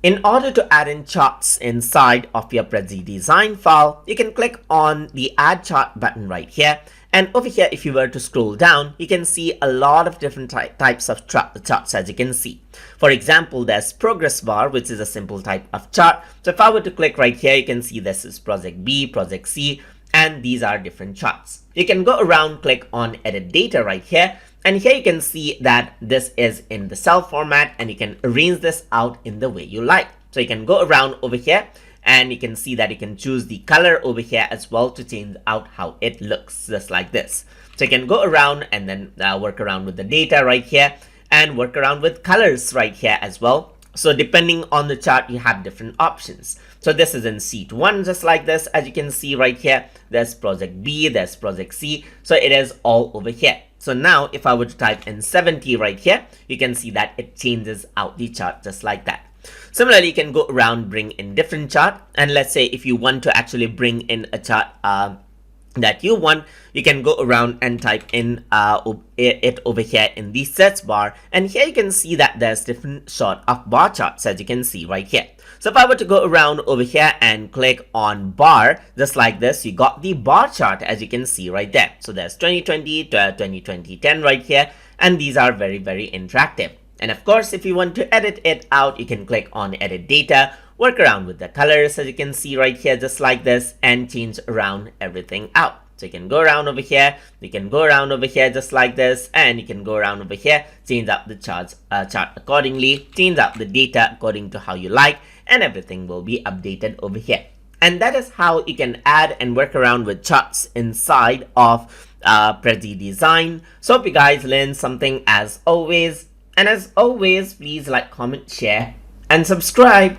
In order to add in charts inside of your Prezi design file, you can click on the add chart button right here. And over here, if you were to scroll down, you can see a lot of different types of charts, as you can see. For example, there's progress bar, which is a simple type of chart. So if I were to click right here, you can see this is project B, project C, and these are different charts. You can go around, click on edit data right here. And here you can see that this is in the cell format, and you can arrange this out in the way you like. So you can go around over here, and you can see that you can choose the color over here as well to change out how it looks, just like this. So you can go around and then work around with the data right here and work around with colors right here as well. So depending on the chart, you have different options. So this is in sheet 1, just like this. As you can see right here, there's project B, there's project C. So it is all over here. So now if I were to type in 70 right here, you can see that it changes out the chart just like that. Similarly, you can go around, bring in different chart. And let's say if you want to actually bring in a chart that you want, you can go around and type in it over here in the search bar. And here you can see that there's different sort of bar charts, as you can see right here. So if I were to go around over here and click on bar, just like this, you got the bar chart, as you can see right there. So there's 2020 to 2020 10 right here. And these are very, very interactive. And of course, if you want to edit it out, you can click on edit data, work around with the colors, as you can see right here, just like this, and change around everything out. So you can go around over here, you can go around over here just like this, and you can go around over here, change up the chart accordingly, change up the data according to how you like, and everything will be updated over here. And that is how you can add and work around with charts inside of Prezi Design. So hope you guys learned something as always. And as always, please like, comment, share, and subscribe.